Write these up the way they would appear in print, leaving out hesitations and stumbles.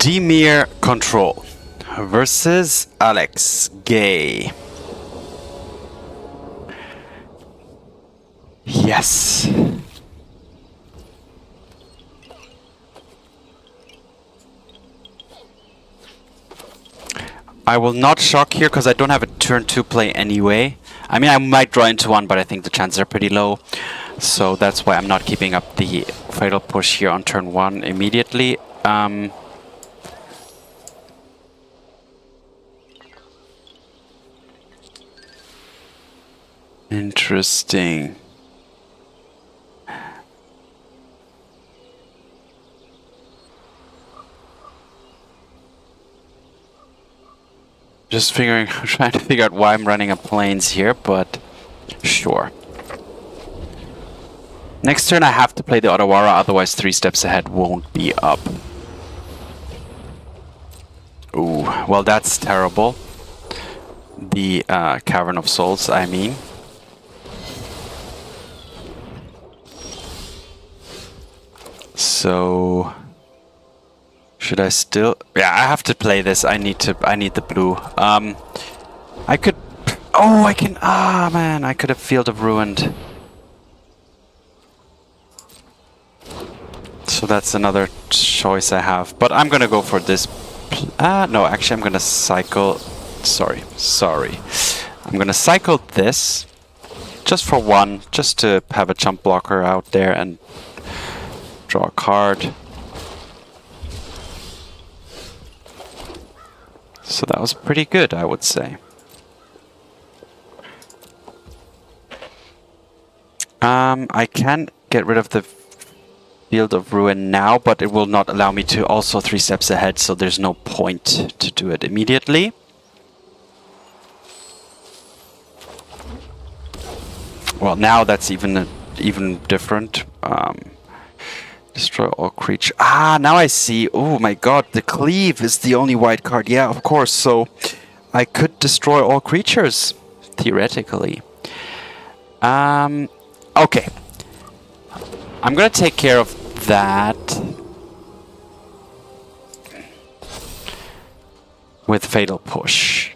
Dimir Control versus Alex Gay. Yes. I will not shock here because I don't have a turn 2 play anyway. I mean, I might draw into one, but I think the chances are pretty low. So that's why I'm not keeping up the Fatal Push here on turn 1 immediately. Interesting. Just trying to figure out why I'm running a plains here, but sure. Next turn I have to play the Otawara, otherwise 3 steps ahead won't be up. Ooh, well that's terrible. The Cavern of Souls, I mean. So should I still? Yeah, I have to play this. I need the blue. I could. Oh, I can. Ah, man, I could have Field of Ruined. So that's another choice I have. But I'm gonna go for this. No, actually, I'm gonna cycle. Sorry. I'm gonna cycle this just for one, just to have a jump blocker out there and draw a card. So that was pretty good, I would say. I can get rid of the Field of Ruin now, but it will not allow me to also 3 steps ahead, so there's no point to do it immediately. Well, now that's even different. Destroy all creatures. Ah, now I see. Oh my god, the Cleave is the only white card. Yeah, of course. So I could destroy all creatures, theoretically. Okay. I'm gonna take care of that with Fatal Push.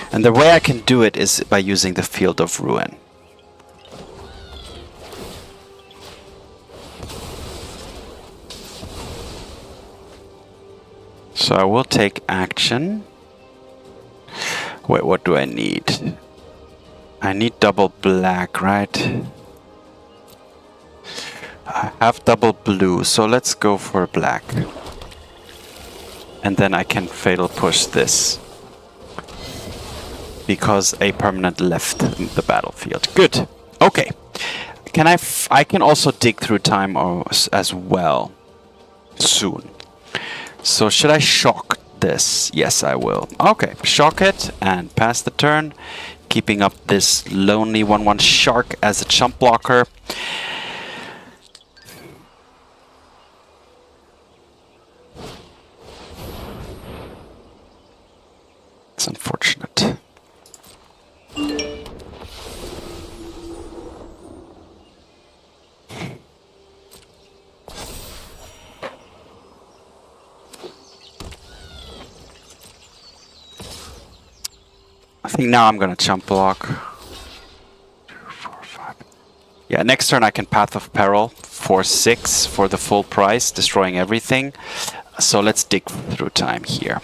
And the way I can do it is by using the Field of Ruin. So I will take action. Wait, what do I need? I need double black, right? I have double blue, so let's go for black. And then I can Fatal Push this. Because a permanent left the battlefield. Good. Okay. I can also dig through time as well. Soon. So should I shock this? Yes, I will. Okay. Shock it and pass the turn. Keeping up this lonely 1/1 shark as a jump blocker. It's unfortunate. I think now I'm gonna jump block. 2, 4, 5. Yeah, next turn I can Path of Peril for 6 for the full price, destroying everything. So let's dig through time here.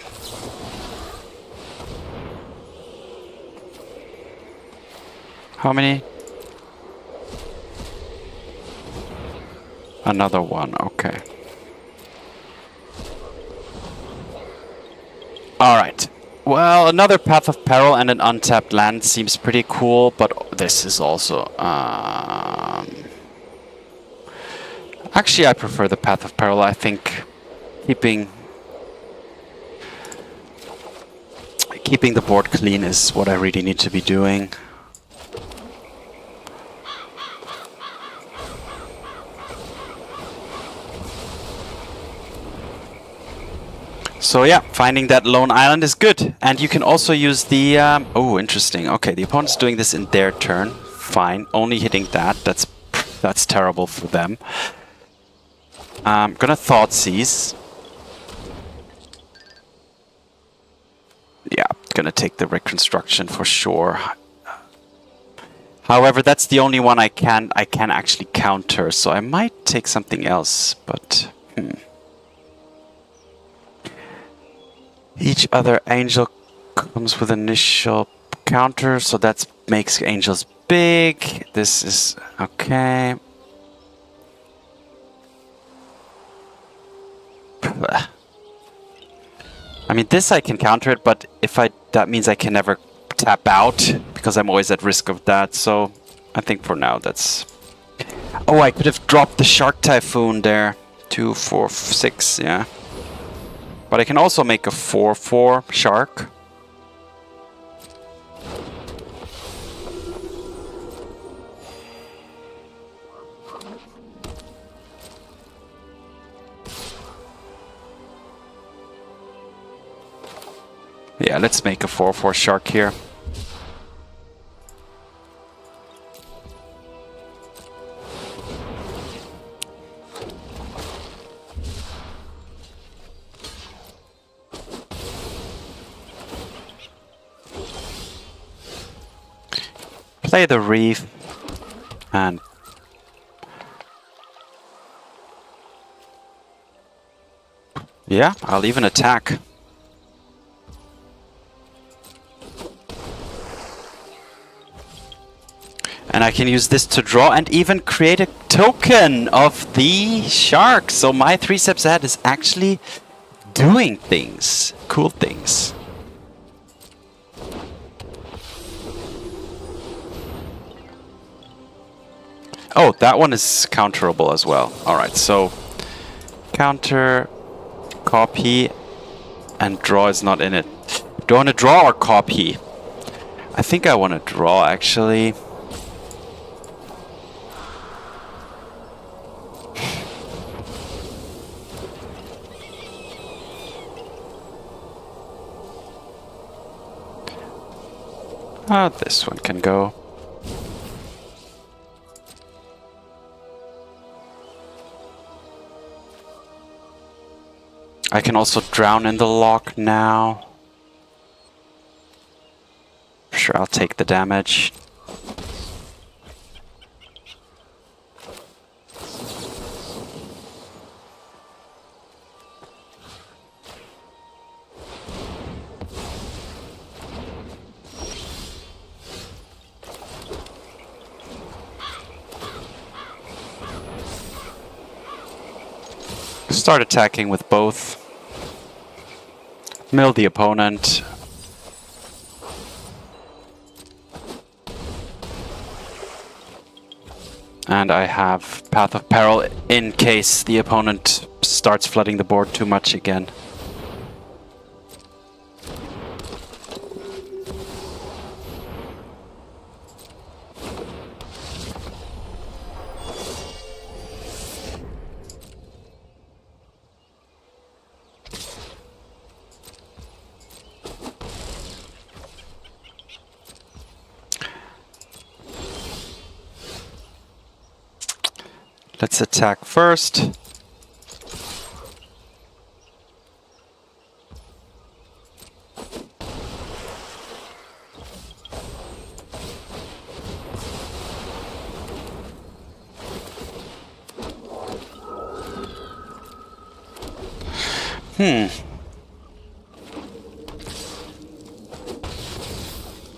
How many? Another one, okay. Alright. Well, another Path of Peril and an untapped land seems pretty cool, but this is also... Actually, I prefer the Path of Peril. I think keeping the board clean is what I really need to be doing. So yeah, finding that lone island is good. And you can also use the... oh, interesting. Okay, the opponent's doing this in their turn. Fine. Only hitting that. That's That's terrible for them. I'm gonna Thoughtseize. Yeah, gonna take the Reconstruction for sure. However, that's the only one I can actually counter, so I might take something else, but Each other angel comes with initial counter, so that makes angels big. This is okay. I mean, this I can counter it, but that means I can never tap out because I'm always at risk of that. So I think for now that's. Oh, I could have dropped the Shark Typhoon there. 2, 4, 6, yeah. But I can also make a 4/4 shark. Yeah, let's make a 4/4 shark here. Play the reef and yeah, I'll even attack. And I can use this to draw and even create a token of the shark. So my 3 steps ahead is actually doing things, cool things. Oh, that one is counterable as well. Alright, so counter, copy, and draw is not in it. Do I want to draw or copy? I think I want to draw, actually. This one can go. I can also drown in the Loch now. Sure, I'll take the damage. Start attacking with both. Mill the opponent. And I have Path of Peril in case the opponent starts flooding the board too much again. Let's attack first.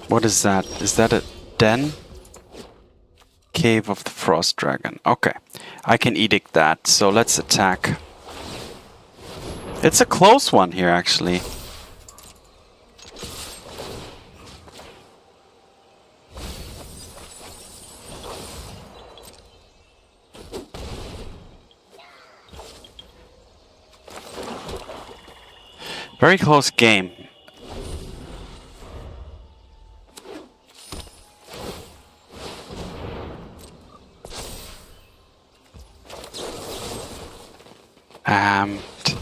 What is that? Is that a den? Cave of the Frost Dragon. Okay. I can edict that, so let's attack. It's a close one here, actually. Very close game.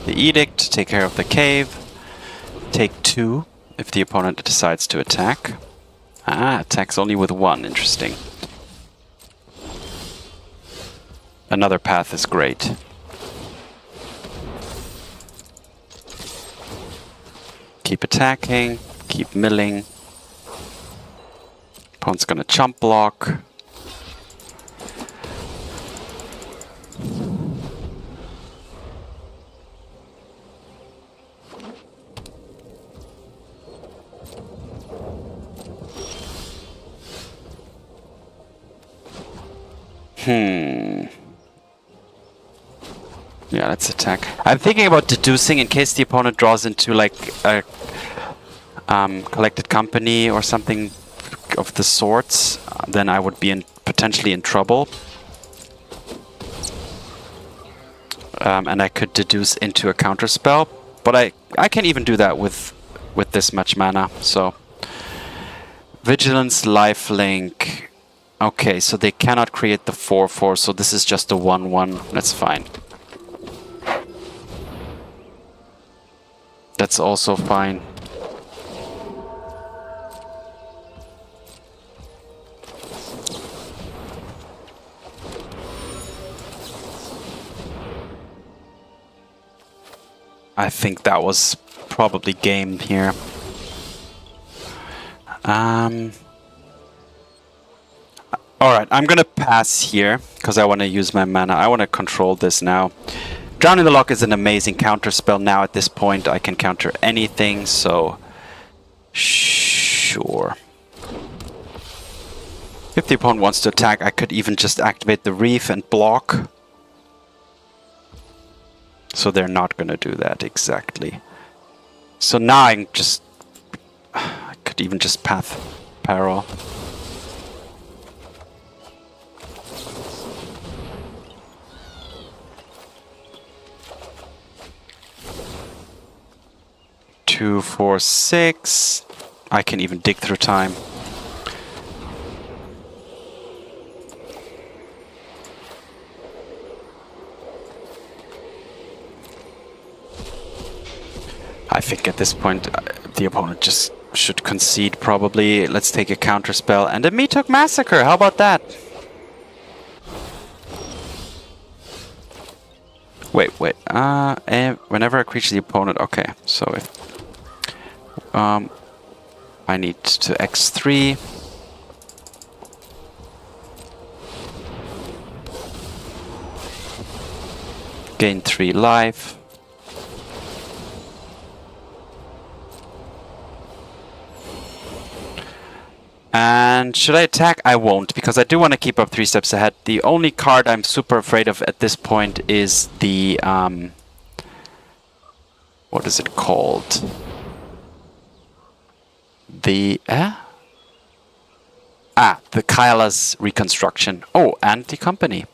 The Edict, take care of the cave. Take 2 if the opponent decides to attack. Attacks only with 1, interesting. Another path is great. Keep attacking, keep milling. Opponent's gonna chump block. Yeah, let's attack. I'm thinking about deducing in case the opponent draws into like a collected company or something of the sorts. Then I would be potentially in trouble. And I could deduce into a counterspell, but I can even do that with this much mana. So Vigilance, Lifelink. Okay, so they cannot create the 4/4, so this is just a 1/1. That's fine. That's also fine. I think that was probably game here. Alright, I'm gonna pass here, because I want to use my mana. I want to control this now. Drowning the Loch is an amazing counter spell now at this point. I can counter anything, so... Sure. If the opponent wants to attack, I could even just activate the Reef and block. So they're not gonna do that, exactly. So now I could even just Path of Peril. Two, 4, 6. I can even dig through time. I think at this point the opponent just should concede probably. Let's take a counter spell and a Meathook Massacre. How about that? Wait. And whenever I creature the opponent, okay. So if I need to X3. Gain 3 life. And should I attack? I won't, because I do want to keep up 3 steps ahead. The only card I'm super afraid of at this point is the... what is it called? The... the Kyla's Reconstruction. Oh, and the Company.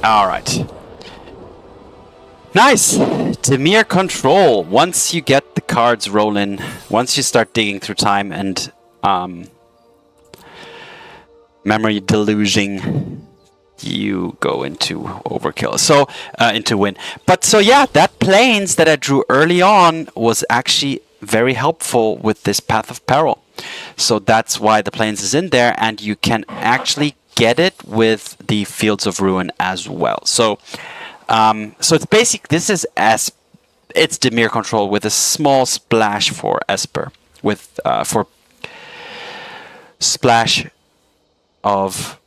Alright. Nice! Dimir control. Once you get the cards rolling, once you start digging through time and memory deluging, you go into overkill. So, into win. But so yeah, that plains that I drew early on was actually very helpful with this Path of Peril. So that's why the plains is in there, and you can actually get it with the Fields of Ruin as well. So, so it's basic. This is it's Dimir control with a small splash for Esper, with for splash of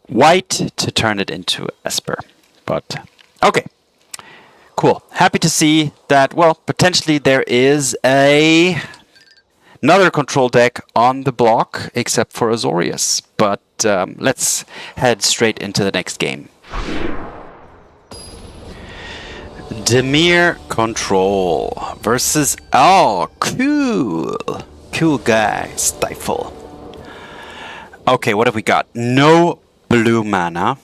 white to turn it into Esper. But okay, cool. Happy to see that. Well, potentially there is another control deck on the block, except for Azorius. But let's head straight into the next game. Dimir control versus cool guy Stifle. Okay, what have we got? No blue mana,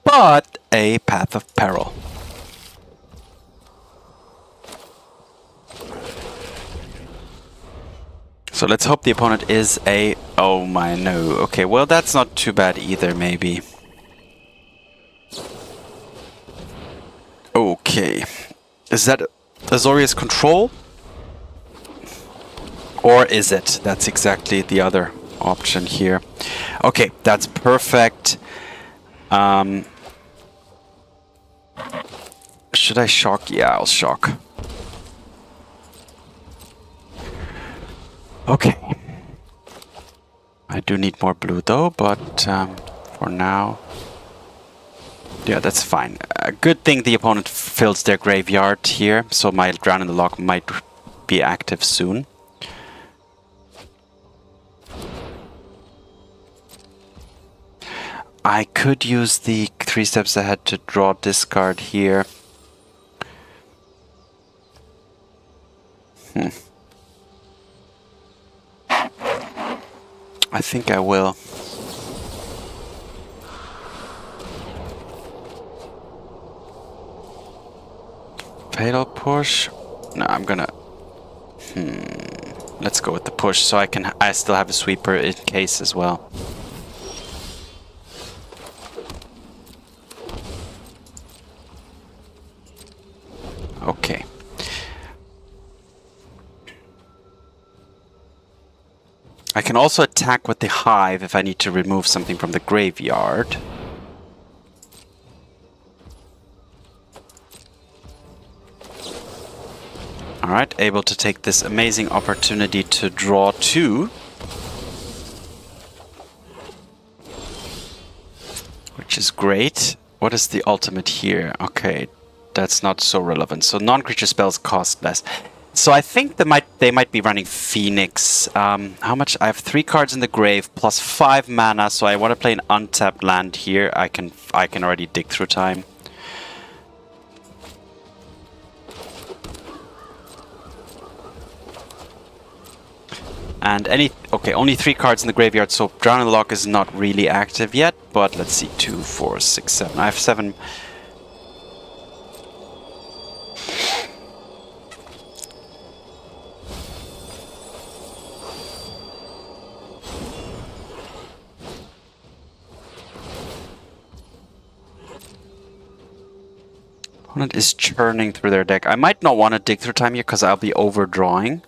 but a Path of Peril. So let's hope the opponent is a... Oh my no. Okay, well that's not too bad either, maybe. Okay. Is that Azorius control? Or is it? That's exactly the other option here. Okay, that's perfect. Should I shock? Yeah, I'll shock. Okay. I do need more blue though, but for now... Yeah, that's fine. Good thing the opponent fills their graveyard here, so my Drown in the Loch might be active soon. I could use the 3 steps ahead to draw discard here. I think I will. Fatal push? No, I'm gonna... Let's go with the push, so I still have a sweeper in case as well. Okay. I can also attack with the Hive if I need to remove something from the graveyard. Alright, able to take this amazing opportunity to draw 2. Which is great. What is the ultimate here? Okay, that's not so relevant. So non-creature spells cost less. So I think they might be running Phoenix. How much? I have 3 cards in the grave plus 5 mana, so I want to play an untapped land here. I can already dig through time. And only 3 cards in the graveyard, so Drown in the Loch is not really active yet, but let's see, 2, 4, 6, 7. I have 7. Opponent is churning through their deck. I might not want to dig through time here because I'll be overdrawing.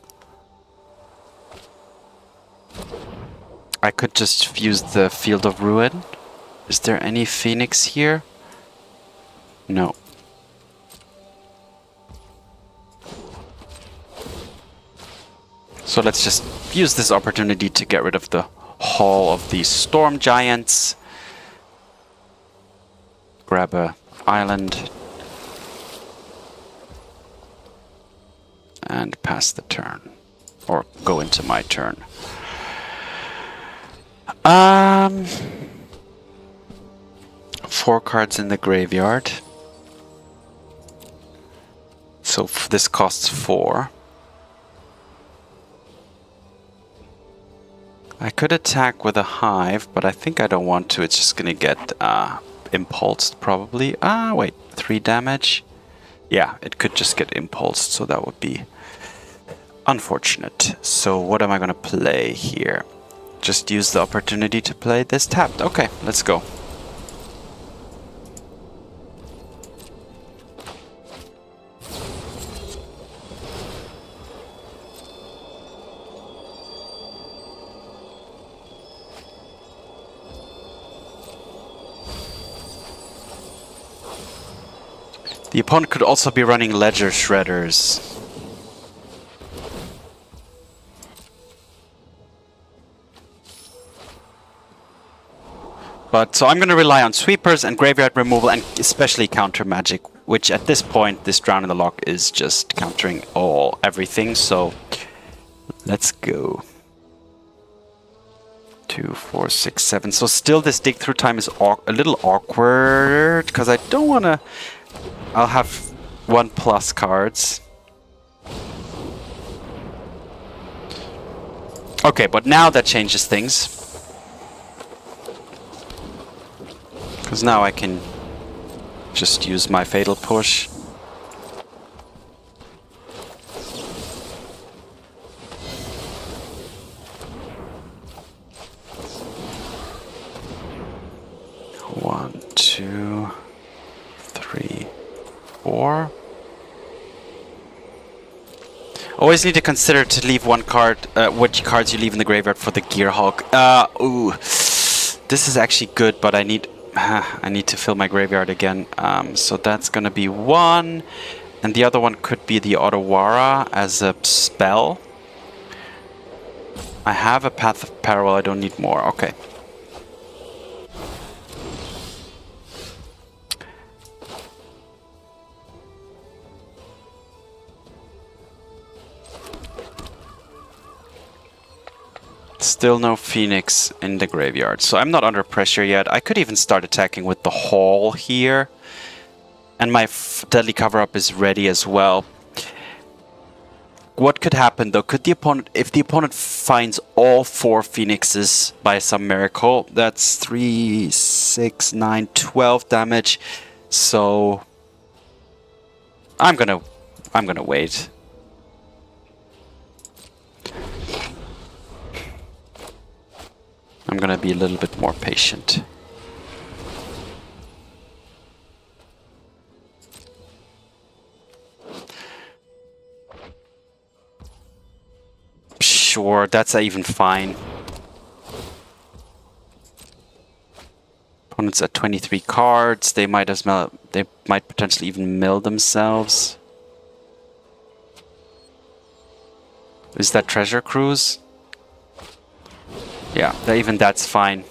I could just use the Field of Ruin. Is there any Phoenix here? No. So let's just use this opportunity to get rid of the Hall of the Storm Giants. Grab a island. And pass the turn. Or go into my turn. 4 cards in the graveyard. So this costs 4. I could attack with a Hive, but I think I don't want to. It's just gonna get impulsed probably. Wait, 3 damage? Yeah, it could just get impulsed, so that would be unfortunate. So what am I gonna play here? Just use the opportunity to play this tapped. Okay, let's go. The opponent could also be running Ledger Shredders. But so I'm going to rely on sweepers and graveyard removal and especially counter magic, which at this point, this Drown in the Loch is just countering everything. So let's go. 2, 4, 6, 7. So still this dig through time is a little awkward because I don't want to... I'll have 1+ cards. Okay, but now that changes things. Because now I can just use my Fatal Push. One, 2, 3, 4. Always need to consider to leave one card, which cards you leave in the graveyard for the Gearhulk. Ooh. This is actually good, but I need to fill my graveyard again. So that's gonna be one. And the other one could be the Otawara as a spell. I have a Path of Peril, I don't need more. Okay. Still no Phoenix in the graveyard, so I'm not under pressure yet. I could even start attacking with the Haul here. And my Deadly Cover-Up is ready as well. What could happen though? Could the opponent, if the opponent finds all 4 Phoenixes by some miracle, that's 3, 6, 9, 12 damage. So I'm gonna wait. I'm gonna be a little bit more patient. Sure, that's even fine. Opponents at 23 cards. They might potentially even mill themselves. Is that Treasure Cruise? Yeah, even that's fine.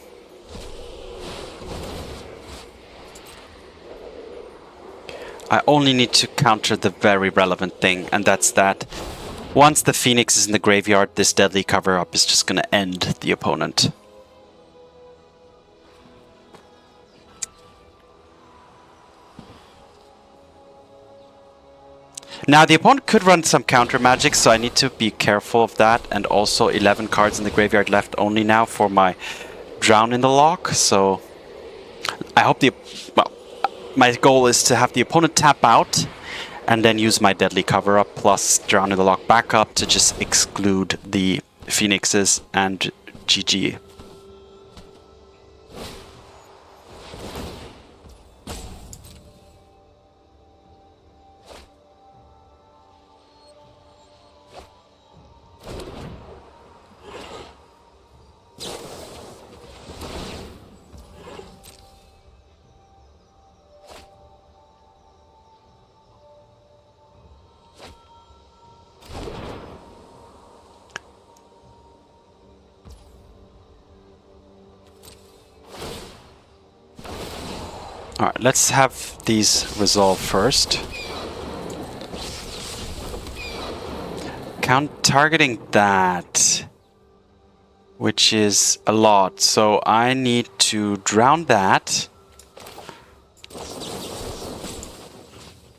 I only need to counter the very relevant thing, and that's that. Once the Phoenix is in the graveyard, this Deadly Cover-Up is just going to end the opponent. Now, the opponent could run some counter magic, so I need to be careful of that. And also 11 cards in the graveyard left only now for my Drown in the Loch. So I hope my goal is to have the opponent tap out and then use my Deadly Cover-Up plus Drown in the Loch backup to just exclude the Phoenixes and GG. Alright, let's have these resolve first. Targeting that, which is a lot, so I need to drown that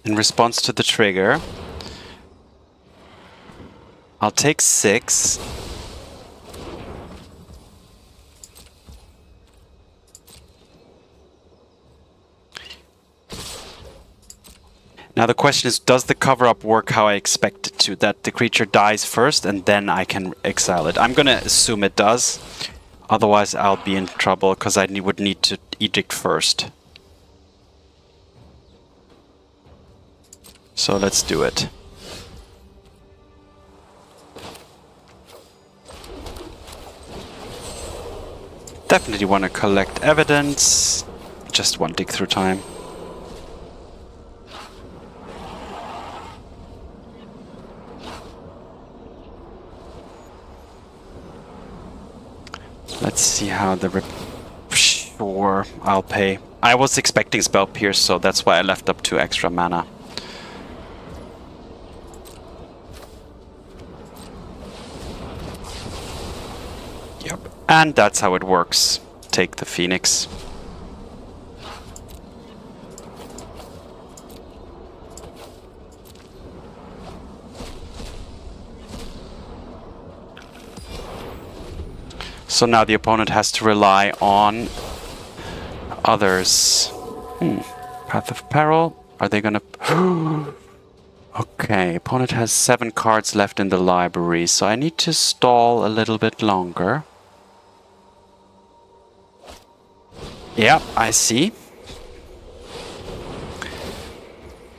in response to the trigger. I'll take 6. Now the question is, does the cover-up work how I expect it to? That the creature dies first and then I can exile it. I'm gonna assume it does. Otherwise I'll be in trouble because I would need to Edict first. So let's do it. Definitely want to collect evidence. Just one dig through time. Let's see how the Sure, I'll pay. I was expecting Spell Pierce, so that's why I left up 2 extra mana. Yep. And that's how it works. Take the Phoenix. So now the opponent has to rely on others. Path of Peril. Are they gonna... Okay, opponent has 7 cards left in the library, so I need to stall a little bit longer. Yeah, I see.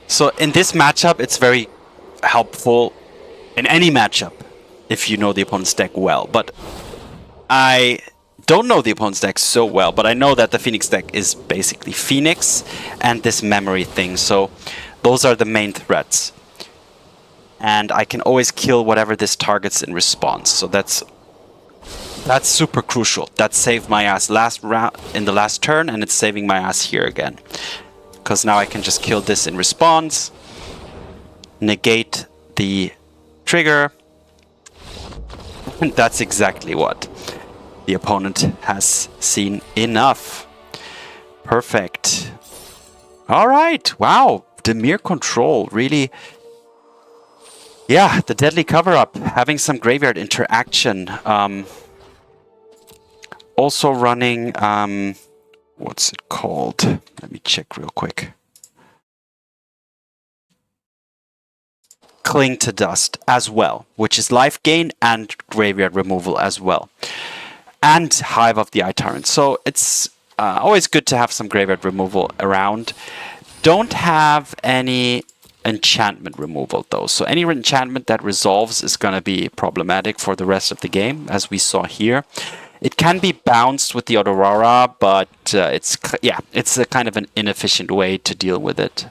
So in this matchup, it's very helpful in any matchup if you know the opponent's deck well. But I don't know the opponent's deck so well, but I know that the Phoenix deck is basically Phoenix and this memory thing. So those are the main threats. And I can always kill whatever this targets in response. So that's super crucial. That saved my ass last round in the last turn, and it's saving my ass here again. Because now I can just kill this in response, negate the trigger, and that's exactly what the opponent has seen enough. Perfect. All right. Wow. Dimir control really. Yeah, the deadly cover-up, having some graveyard interaction. Also running, what's it called? Let me check real quick. Cling to Dust as well, which is life gain and graveyard removal as well. And Hive of the Eye Tyrant. So it's always good to have some graveyard removal around. Don't have any enchantment removal though. So any enchantment that resolves is going to be problematic for the rest of the game, as we saw here. It can be bounced with the Otawara, but it's a kind of an inefficient way to deal with it.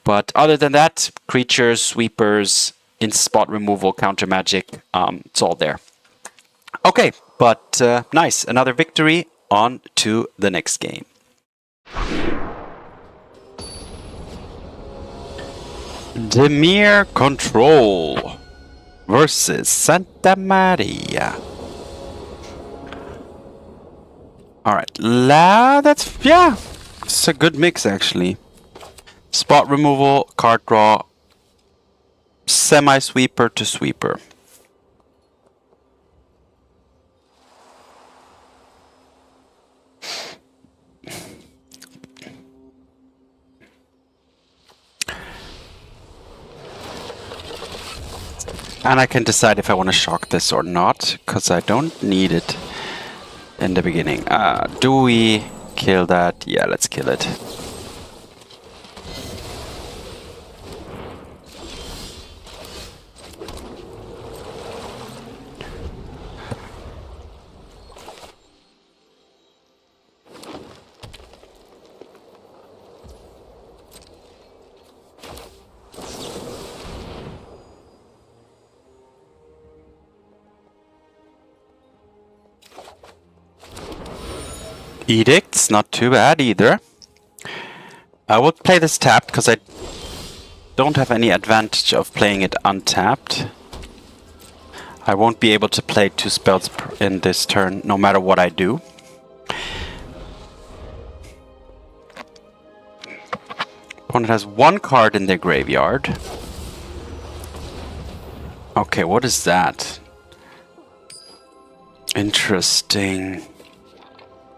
But other than that, creatures, sweepers, in-spot removal, counter magic, it's all there. Okay, but nice. Another victory. On to the next game. Dimir Control versus Santa Maria. Alright, it's a good mix actually. Spot removal, card draw, semi-sweeper to sweeper. And I can decide if I want to shock this or not, because I don't need it in the beginning. Do we kill that? Yeah, let's kill it. Edict's not too bad either. I will play this tapped because I don't have any advantage of playing it untapped. I won't be able to play 2 spells in this turn no matter what I do. Opponent has 1 card in their graveyard. Okay, what is that? Interesting.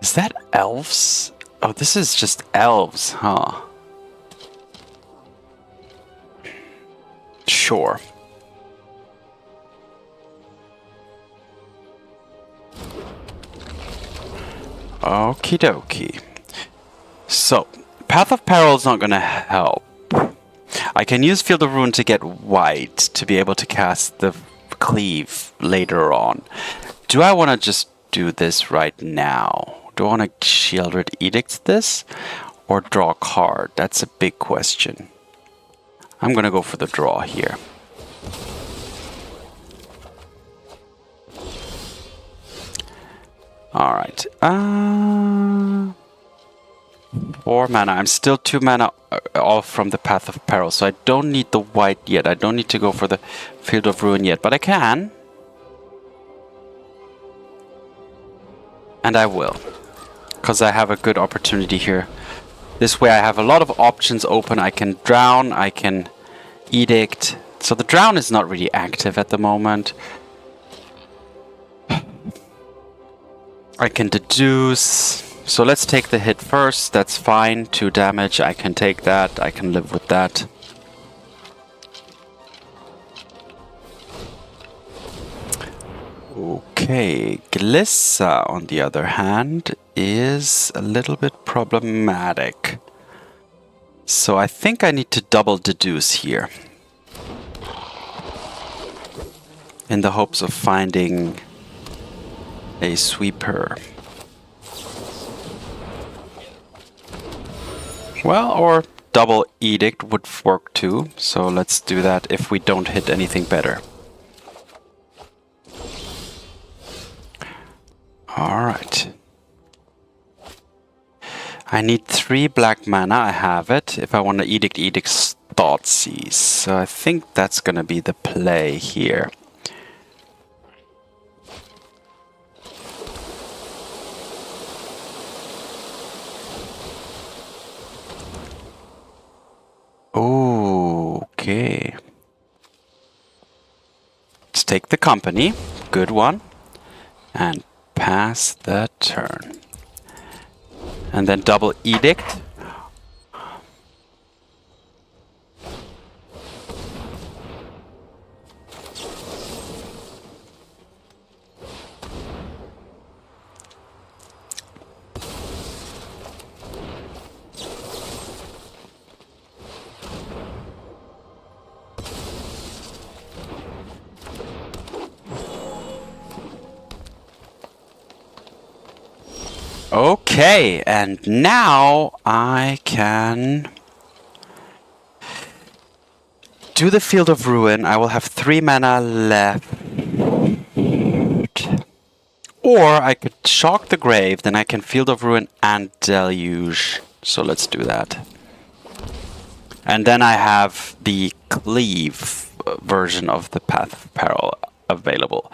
Is that elves? Oh, this is just elves, huh? Sure. Okie dokie. So, Path of Peril is not going to help. I can use Field of Ruin to get white to be able to cast the Cleave later on. Do I want to just do this right now? Do I want to Sheoldred Edict this or draw a card? That's a big question. I'm going to go for the draw here. Alright. 4 mana. I'm still 2 mana off from the Path of Peril, so I don't need the white yet. I don't need to go for the Field of Ruin yet, but I can. And I will. Because I have a good opportunity here. This way I have a lot of options open. I can drown, I can edict. So the drown is not really active at the moment. I can deduce. So let's take the hit first. That's fine. 2 damage. I can take that. I can live with that. Okay, Glissa, on the other hand, is a little bit problematic. So I think I need to double deduce here. in the hopes of finding a sweeper. Well, or double Edict would work too, so let's do that if we don't hit anything better. Alright. I need 3 black mana, I have it. If I want to Edict Thoughtseize. So I think that's gonna be the play here. Okay. Let's take the company. Good one. And pass the turn. And then double Edict. Okay, and now I can do the Field of Ruin. I will have 3 mana left. Or I could Shock the Grave, then I can Field of Ruin and Deluge. So let's do that. And then I have the Cleave version of the Path of Peril available.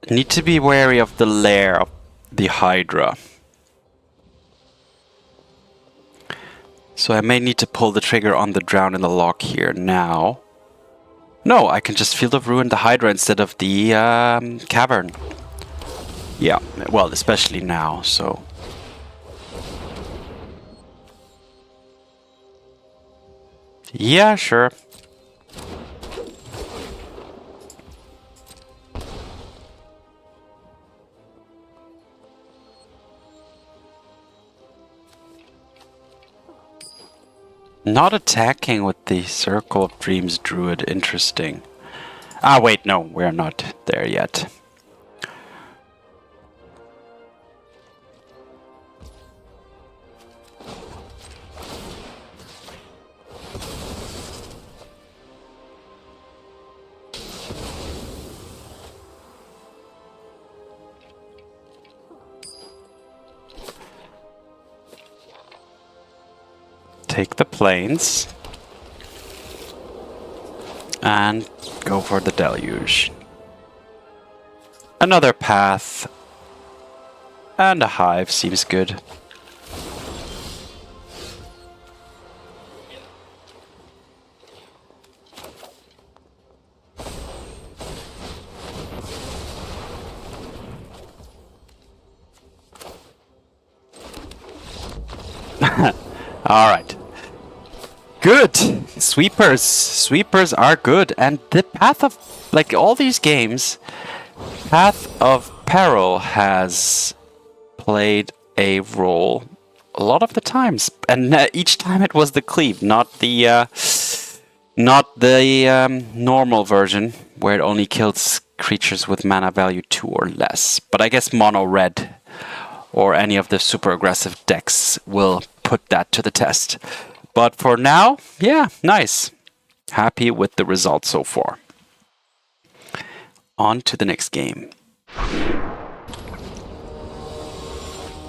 Need to be wary of the lair of the Hydra. So I may need to pull the trigger on the Drown in the Loch here now. No, I can just Field of Ruin the Hydra instead of the Cavern. Yeah, well, especially now, so... Yeah, sure. Not attacking with the Circle of Dreams Druid, interesting. Ah, wait, no, we're not there yet. Take the plains and go for the Deluge. Another path and a Hive seems good. All right. Good! Sweepers! Sweepers are good, and the Path of... like, all these games, Path of Peril has played a role a lot of the times. And each time it was the Cleave, not the normal version, where it only kills creatures with mana value 2 or less. But I guess mono red, or any of the super aggressive decks, will put that to the test. But for now, yeah, nice. Happy with the results so far. On to the next game.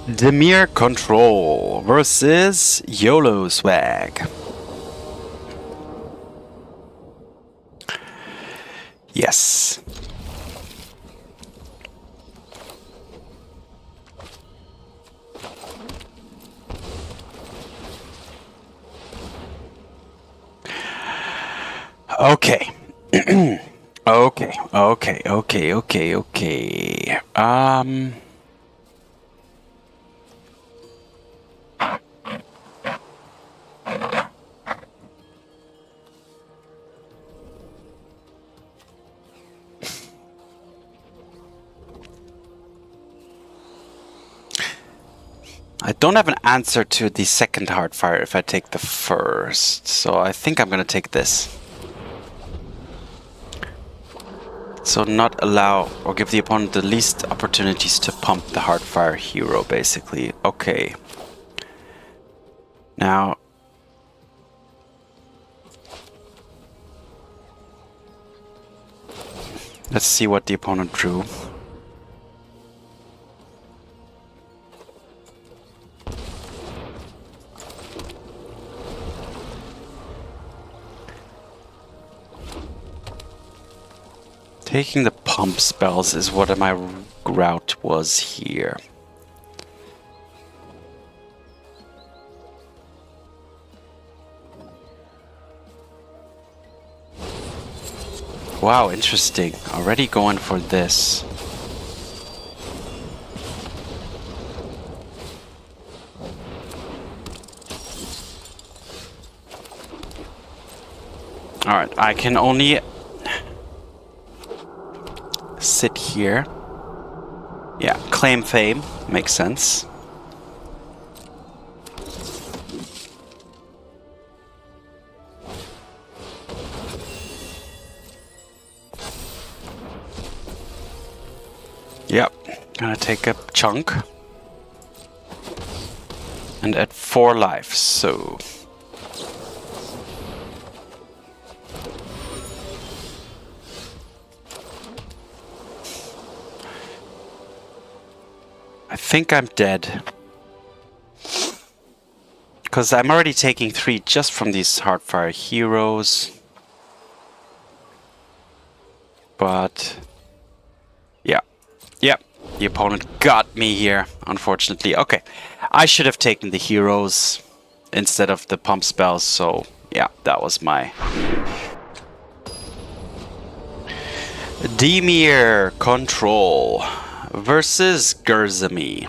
Dimir Control versus YOLO Swag. Yes. Okay. Okay. I don't have an answer to the second Heartfire if I take the first, so I think I'm gonna take this. So not allow or give the opponent the least opportunities to pump the Heartfire hero, basically. Okay. Now... let's see what the opponent drew. Taking the pump spells is what my route was here. Wow, interesting. Already going for this. Alright, I can only sit here. Yeah, claim fame. Makes sense. Yep, gonna take a chunk. And at 4 life, so... I think I'm dead. Because I'm already taking 3 just from these Heartfire heroes. But... yeah. Yep. The opponent got me here, unfortunately. Okay. I should have taken the heroes instead of the pump spells, so... yeah, that was my... Dimir control versus Gurzami.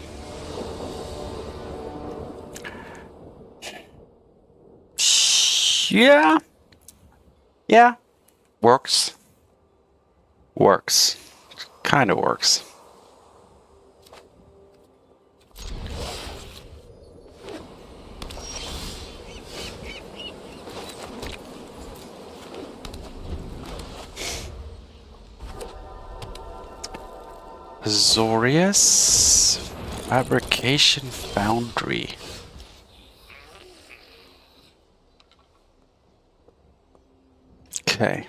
Yeah. Yeah. Works. Works. Kinda works. Azorius Fabrication Foundry. Okay.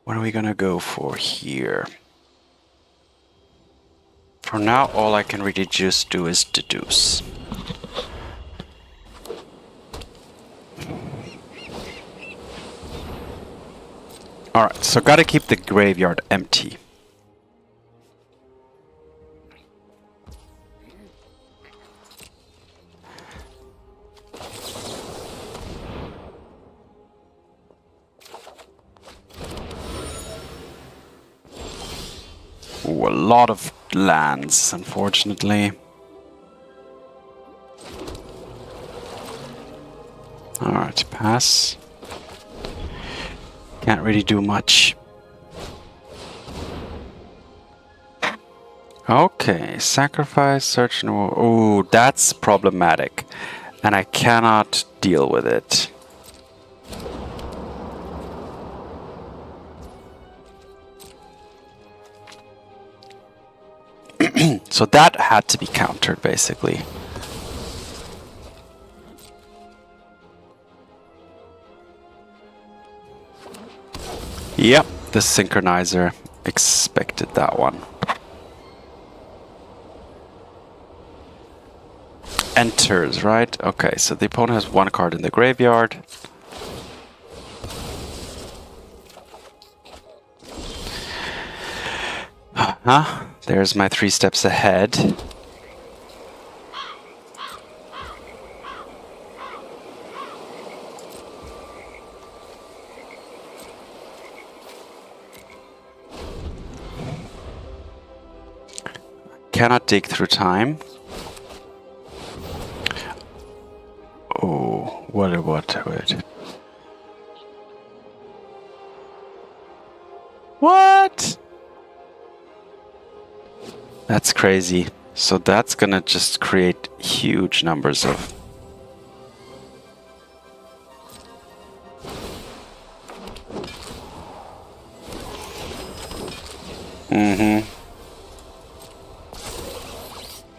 What are we gonna go for here? For now, all I can really just do is deduce. Alright, so gotta keep the graveyard empty. Ooh, a lot of lands, unfortunately. Alright, pass. Can't really do much. Okay, sacrifice, search and... ooh, that's problematic. And I cannot deal with it. So that had to be countered, basically. Yep, the synchronizer. Expected that one. Enters, right? Okay, so the opponent has 1 card in the graveyard. Huh? There's my 3 steps ahead. Cannot dig through time. Oh, what? What? That's crazy. So that's gonna just create huge numbers of... Mm-hmm.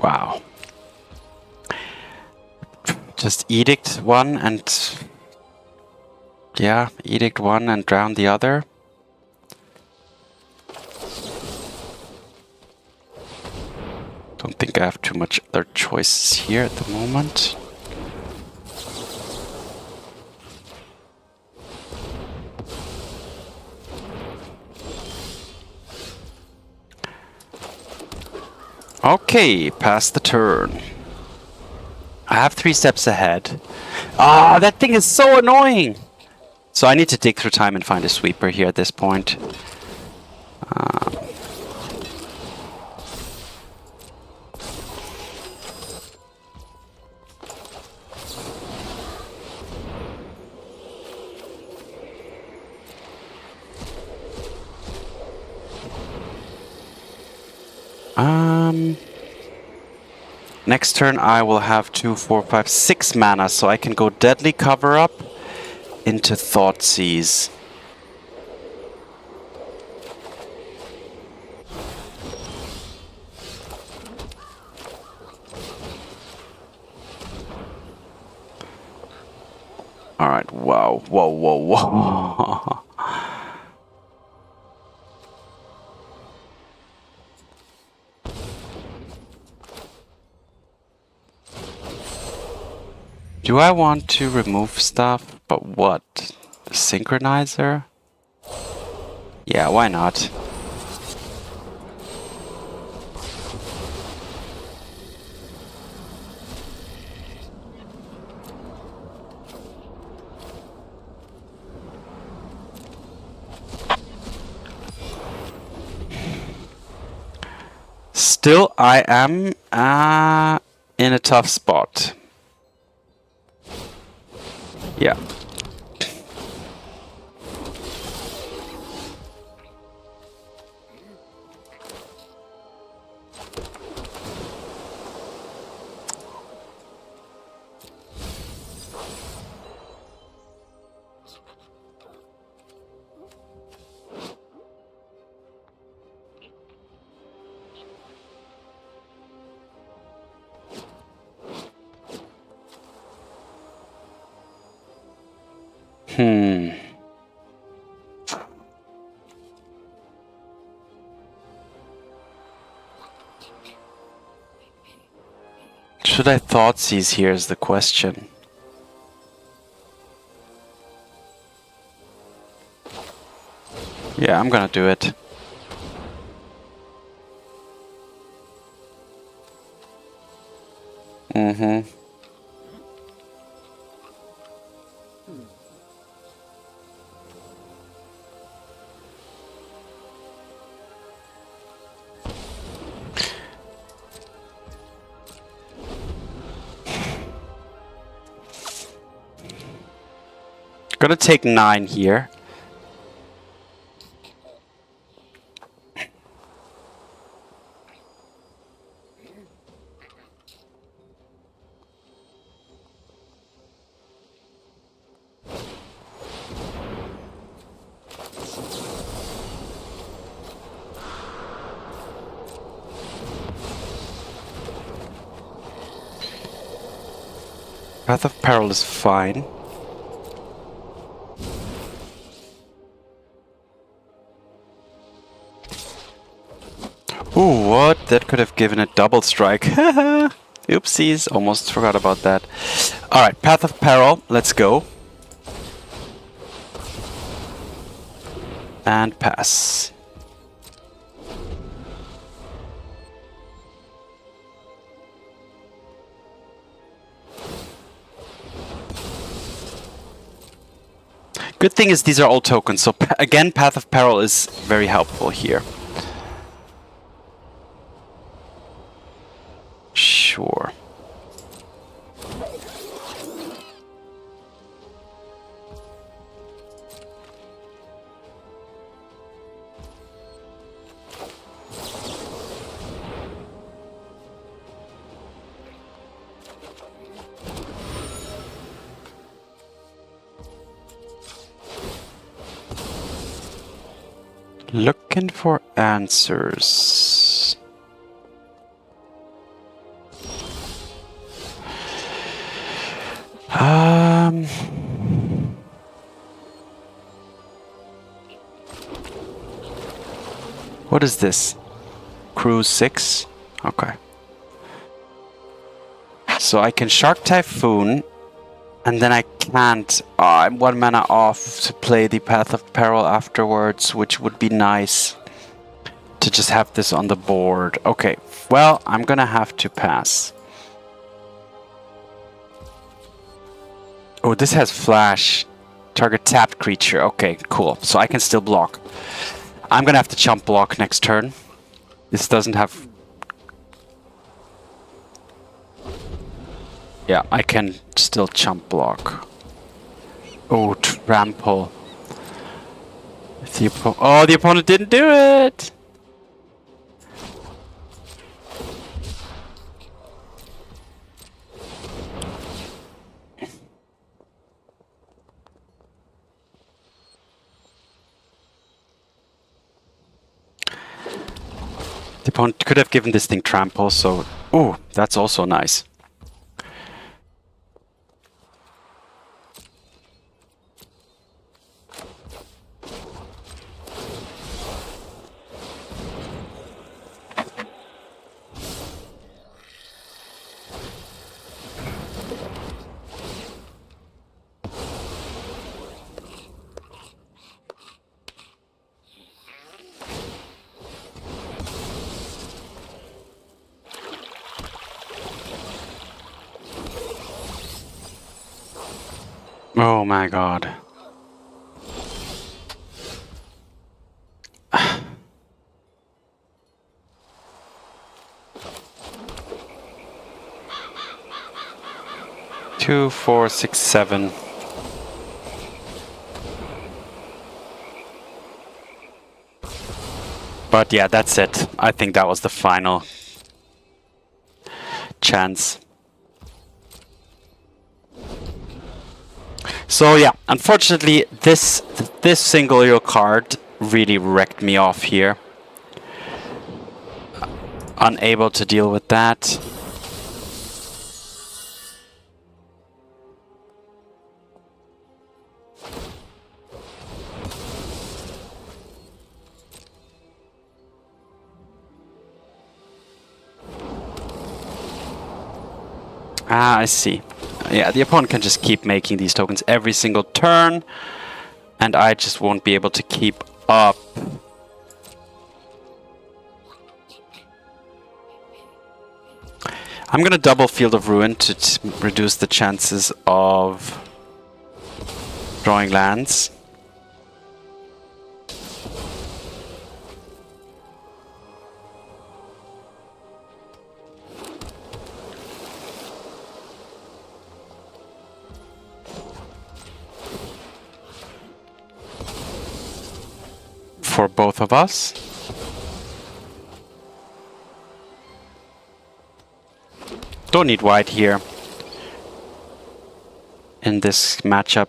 Wow. Just Edict one and... Yeah, Edict one and drown the other. Don't think I have too much other choices here at the moment. Okay, pass the turn. I have 3 steps ahead. Ah, that thing is so annoying! So I need to dig through time and find a sweeper here at this point. Next turn I will have 2, 4, 5, 6 mana, so I can go Deadly Cover Up into Thoughtseize. Alright, wow, whoa, whoa, whoa. Do I want to remove stuff? But what? The synchronizer? Yeah, why not? Still, I am in a tough spot. Yeah. Should I Thoughtseize here is the question. Yeah, I'm gonna do it. Mm-hmm. Gonna take 9 here. Path of Peril is fine. Ooh, what? That could have given a double strike. Oopsies, almost forgot about that. Alright, Path of Peril, let's go. And pass. Good thing is these are all tokens, so again, Path of Peril is very helpful here. Sure. Looking for answers. What is this? Cruise 6? Okay. So I can Shark Typhoon, and then I can't. I'm 1 mana off to play the Path of Peril afterwards, which would be nice to just have this on the board. Okay, well, I'm gonna have to pass. Oh, this has flash. Target tapped creature. Okay, cool. So I can still block. I'm gonna have to chump block next turn. This doesn't have... Yeah, I can still chump block. Oh, trample. The opponent didn't do it! The opponent could have given this thing trample, so... Oh, that's also nice. Oh my god. Two, 4, 6, 7. But yeah, that's it. I think that was the final chance. So yeah, unfortunately, this single hero card really wrecked me off here. Unable to deal with that. Ah, I see. Yeah, the opponent can just keep making these tokens every single turn, and I just won't be able to keep up. I'm gonna double Field of Ruin to reduce the chances of drawing lands. For both of us. Don't need white here in this matchup.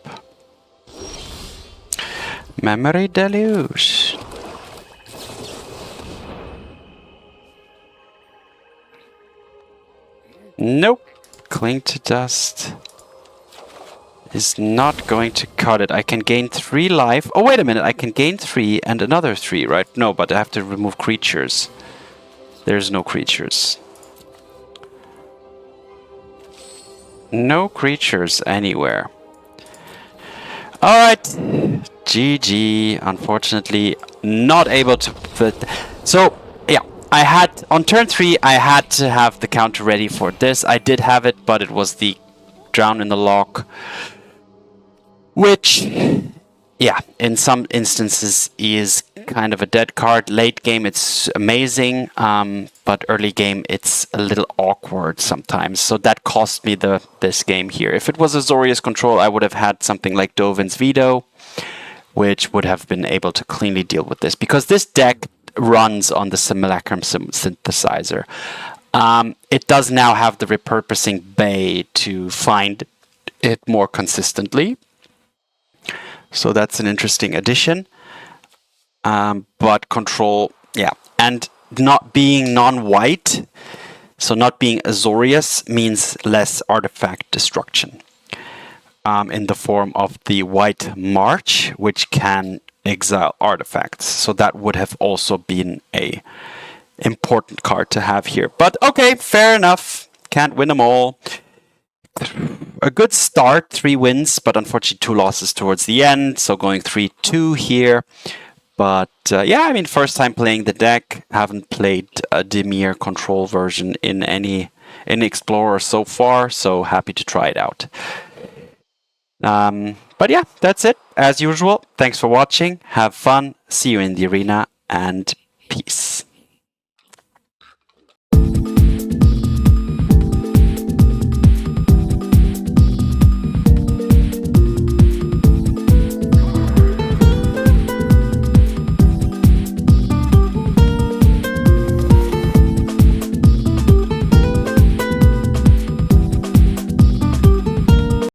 Memory Deluge. Nope. Cling to Dust is not going to cut it. I can gain 3 life. Oh, wait a minute. I can gain 3 and another 3, right? No, but I have to remove creatures. There's no creatures. No creatures anywhere. Alright. GG. Unfortunately, not able to... So, yeah. I had... On turn 3, I had to have the counter ready for this. I did have it, but it was the Drown in the Loch. Which, yeah, in some instances is kind of a dead card. Late game, it's amazing, but early game, it's a little awkward sometimes. So that cost me this game here. If it was Azorius Control, I would have had something like Dovin's Veto, which would have been able to cleanly deal with this. Because this deck runs on the Simulacrum Synthesizer. It does now have the Repurposing Bay to find it more consistently. So that's an interesting addition. but control, yeah. And not being non-white, so not being Azorius, means less artifact destruction. In the form of the White March, which can exile artifacts. So that would have also been a important card to have here. But okay, fair enough. Can't win them all. A good start, 3 wins, but unfortunately 2 losses towards the end. So going 3-2 here. But yeah, I mean, first time playing the deck. Haven't played a Dimir control version in any Explorer so far. So happy to try it out. But yeah, that's it. As usual, thanks for watching. Have fun. See you in the arena, and peace.